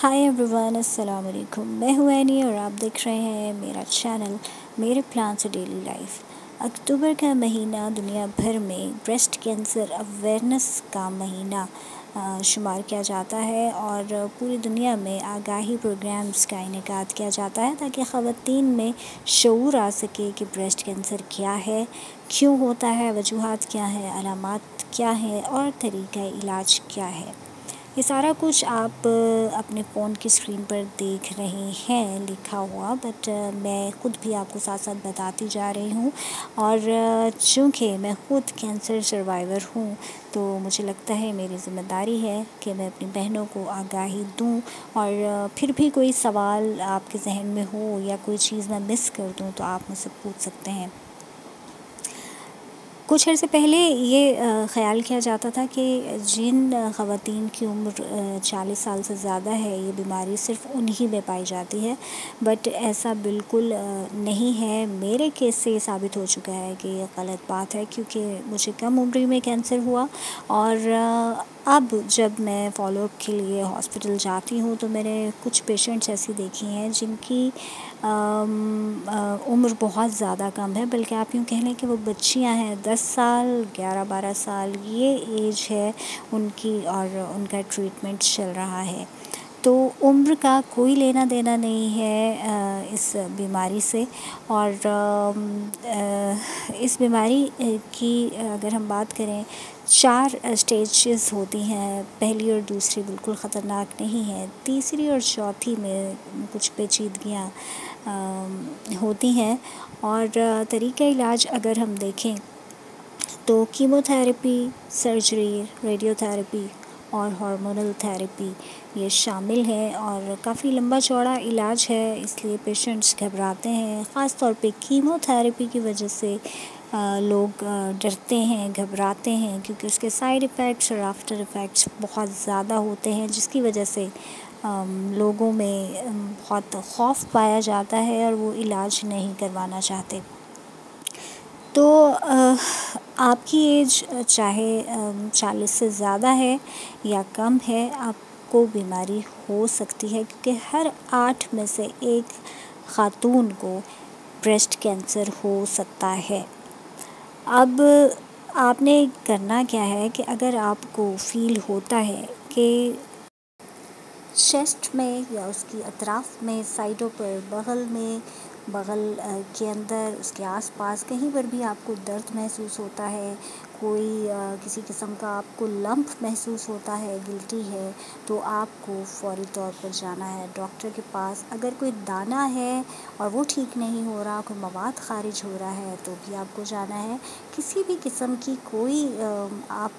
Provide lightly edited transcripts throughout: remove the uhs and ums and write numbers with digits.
Hi everyone, अस्सलाम वालेकुम। मैं हूँ एनी और आप देख रहे हैं मेरा चैनल मेरे प्लान्स डेली लाइफ। अक्टूबर का महीना दुनिया भर में ब्रेस्ट कैंसर अवेयरनेस का महीना शुमार किया जाता है और पूरी दुनिया में आगाही प्रोग्राम्स का इनेकाद किया जाता है ताकि ख़वातीन में शऊर आ सके कि ब्रेस्ट कैंसर क्या है, क्यों होता है, वजूहात क्या है, अलामात क्या है और तरीक़ा इलाज क्या है। ये सारा कुछ आप अपने फ़ोन की स्क्रीन पर देख रहे हैं लिखा हुआ, बट मैं ख़ुद भी आपको साथ साथ बताती जा रही हूँ। और चूँकि मैं ख़ुद कैंसर सर्वाइवर हूँ तो मुझे लगता है मेरी ज़िम्मेदारी है कि मैं अपनी बहनों को आगाही दूँ। और फिर भी कोई सवाल आपके ज़हन में हो या कोई चीज़ मैं मिस कर दूँ तो आप मुझसे पूछ सकते हैं। कुछ अर्से पहले ये ख़याल किया जाता था कि जिन ख़वातीन की उम्र 40 साल से ज़्यादा है ये बीमारी सिर्फ़ उन्हीं में पाई जाती है, बट ऐसा बिल्कुल नहीं है। मेरे केस से ये साबित हो चुका है कि ये गलत बात है, क्योंकि मुझे कम उम्र में कैंसर हुआ। और अब जब मैं फ़ॉलोअप के लिए हॉस्पिटल जाती हूँ तो मैंने कुछ पेशेंट्स ऐसी देखी हैं जिनकी उम्र बहुत ज़्यादा कम है, बल्कि आप यूँ कह लें कि वो बच्चियाँ हैं। 10 साल, 11-12 साल ये एज है उनकी और उनका ट्रीटमेंट चल रहा है। तो उम्र का कोई लेना देना नहीं है इस बीमारी से। और इस बीमारी की अगर हम बात करें, 4 स्टेजेस होती हैं। पहली और दूसरी बिल्कुल ख़तरनाक नहीं है, तीसरी और चौथी में कुछ पेचीदगियाँ होती हैं। और तरीक़ा इलाज अगर हम देखें तो कीमोथेरेपी, सर्जरी, रेडियोथेरेपी और हार्मोनल थेरेपी ये शामिल है। और काफ़ी लंबा चौड़ा इलाज है, इसलिए पेशेंट्स घबराते हैं। ख़ास तौर पे कीमोथेरेपी की वजह से लोग डरते हैं, घबराते हैं, क्योंकि उसके साइड इफ़ेक्ट्स और आफ्टर इफ़ेक्ट्स बहुत ज़्यादा होते हैं, जिसकी वजह से लोगों में बहुत खौफ पाया जाता है और वो इलाज नहीं करवाना चाहते। तो आपकी एज चाहे 40 से ज़्यादा है या कम है, आपको बीमारी हो सकती है, क्योंकि हर 8 में से 1 ख़ातून को ब्रेस्ट कैंसर हो सकता है। अब आपने करना क्या है कि अगर आपको फ़ील होता है कि चेस्ट में या उसकी अतराफ़ में, साइडों पर, बग़ल के अंदर, उसके आस-पास कहीं पर भी आपको दर्द महसूस होता है, कोई किसी किस्म का आपको लंप महसूस होता है, गिल्टी है, तो आपको फ़ौरी तौर पर जाना है डॉक्टर के पास। अगर कोई दाना है और वो ठीक नहीं हो रहा, कोई मवाद ख़ारिज हो रहा है, तो भी आपको जाना है। किसी भी किस्म की कोई आप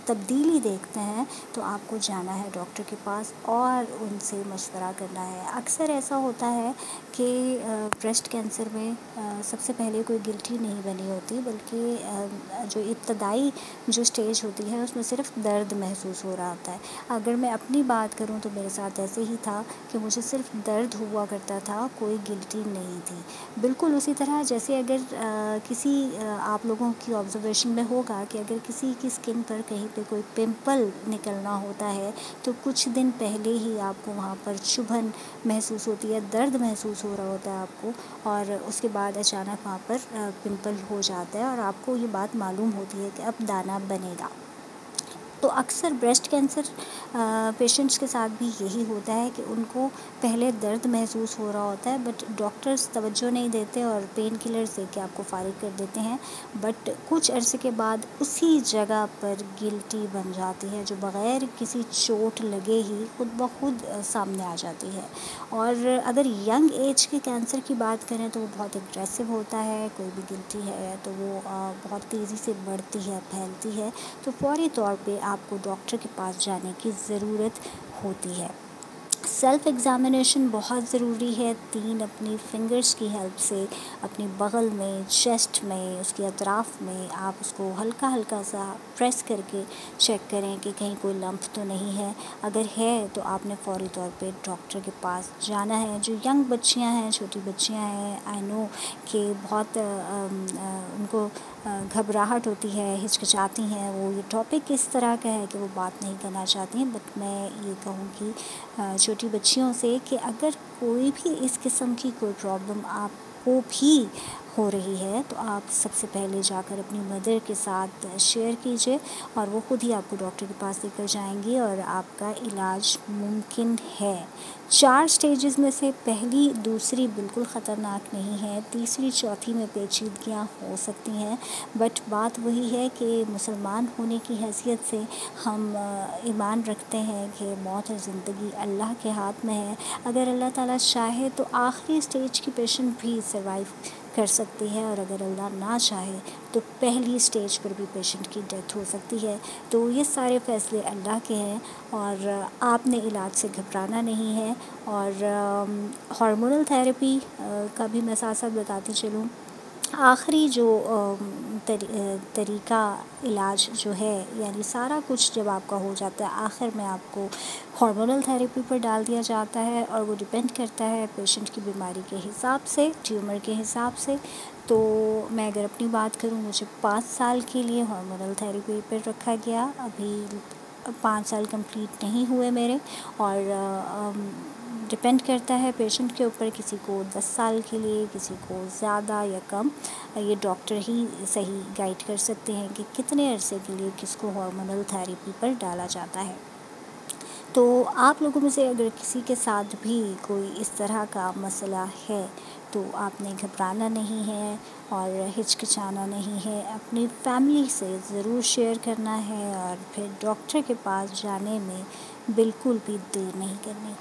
तब्दीली देखते हैं तो आपको जाना है डॉक्टर के पास और उनसे मशवरा करना है। अक्सर ऐसा होता है कि ब्रेस्ट कैंसर में सबसे पहले कोई गिल्टी नहीं बनी होती, बल्कि जो इब्तदाई जो स्टेज होती है उसमें सिर्फ दर्द महसूस हो रहा होता है। अगर मैं अपनी बात करूं तो मेरे साथ ऐसे ही था कि मुझे सिर्फ दर्द हुआ करता था, कोई गिल्टी नहीं थी। बिल्कुल उसी तरह जैसे अगर किसी आप लोगों की ऑब्ज़र्वेशन में होगा कि अगर किसी की स्किन पर कहीं पे कोई पिंपल निकलना होता है तो कुछ दिन पहले ही आपको वहाँ पर चुभन महसूस होती है, दर्द महसूस हो रहा होता है आपको, और उसके बाद अचानक वहाँ पर पिंपल हो जाता है और आपको ये बात मालूम होती है कि अब दाना बनेगा। तो अक्सर ब्रेस्ट कैंसर पेशेंट्स के साथ भी यही होता है कि उनको पहले दर्द महसूस हो रहा होता है, बट डॉक्टर्स तवज्जो नहीं देते और पेन किलर्स दे के आपको फ़ारिग कर देते हैं। बट कुछ अरसे के बाद उसी जगह पर गिल्टी बन जाती है, जो बग़ैर किसी चोट लगे ही खुद ब खुद सामने आ जाती है। और अगर यंग एज के कैंसर की बात करें तो वो बहुत एग्रेसिव होता है। कोई भी गिल्टी है तो वो बहुत तेज़ी से बढ़ती है, फैलती है, तो फ़ौरी तौर पे आपको डॉक्टर के पास जाने की ज़रूरत होती है। सेल्फ़ एग्ज़ामिनेशन बहुत ज़रूरी है। 3 अपनी फ़िंगर्स की हेल्प से अपनी बग़ल में, चेस्ट में, उसके अतराफ़ में आप उसको हल्का-हल्का सा प्रेस करके चेक करें कि कहीं कोई लंप तो नहीं है। अगर है तो आपने फ़ौरी तौर पे डॉक्टर के पास जाना है। जो यंग बच्चियां हैं, छोटी बच्चियां हैं, आई नो कि बहुत उनको घबराहट होती है, हिचकिचाती हैं, वो ये टॉपिक इस तरह का है कि वो बात नहीं करना चाहती हैं। बट मैं ये कहूँगी छोटी बच्चियों से कि अगर कोई भी इस किस्म की कोई प्रॉब्लम आपको भी हो रही है तो आप सबसे पहले जाकर अपनी मदर के साथ शेयर कीजिए और वो खुद ही आपको डॉक्टर के पास लेकर जाएंगी और आपका इलाज मुमकिन है। 4 स्टेजेस में से पहली दूसरी बिल्कुल ख़तरनाक नहीं है, तीसरी चौथी में पेचीदगियाँ हो सकती हैं। बट बात वही है कि मुसलमान होने की हैसियत से हम ईमान रखते हैं कि मौत और ज़िंदगी अल्लाह के हाथ में है। अगर अल्लाह ताला चाहे तो आखिरी स्टेज की पेशेंट भी सर्वाइव कर सकती है और अगर अल्लाह ना चाहे तो पहली स्टेज पर भी पेशेंट की डेथ हो सकती है। तो ये सारे फ़ैसले अल्लाह के हैं और आपने इलाज से घबराना नहीं है। और हार्मोनल थेरेपी का भी मैं साथ साथ बताती चलूँ। आखिरी जो तरीका इलाज जो है, यानी सारा कुछ जब आपका हो जाता है आखिर में आपको हार्मोनल थेरेपी पर डाल दिया जाता है और वो डिपेंड करता है पेशेंट की बीमारी के हिसाब से, ट्यूमर के हिसाब से। तो मैं अगर अपनी बात करूँ, मुझे 5 साल के लिए हार्मोनल थेरेपी पर रखा गया। अभी 5 साल कंप्लीट नहीं हुए मेरे और डिपेंड करता है पेशेंट के ऊपर, किसी को 10 साल के लिए, किसी को ज़्यादा या कम। ये डॉक्टर ही सही गाइड कर सकते हैं कि कितने अरसे के लिए किसको हार्मोनल थेरेपी पर डाला जाता है। तो आप लोगों में से अगर किसी के साथ भी कोई इस तरह का मसला है तो आपने घबराना नहीं है और हिचकिचाना नहीं है, अपनी फैमिली से ज़रूर शेयर करना है और फिर डॉक्टर के पास जाने में बिल्कुल भी देर नहीं करनी।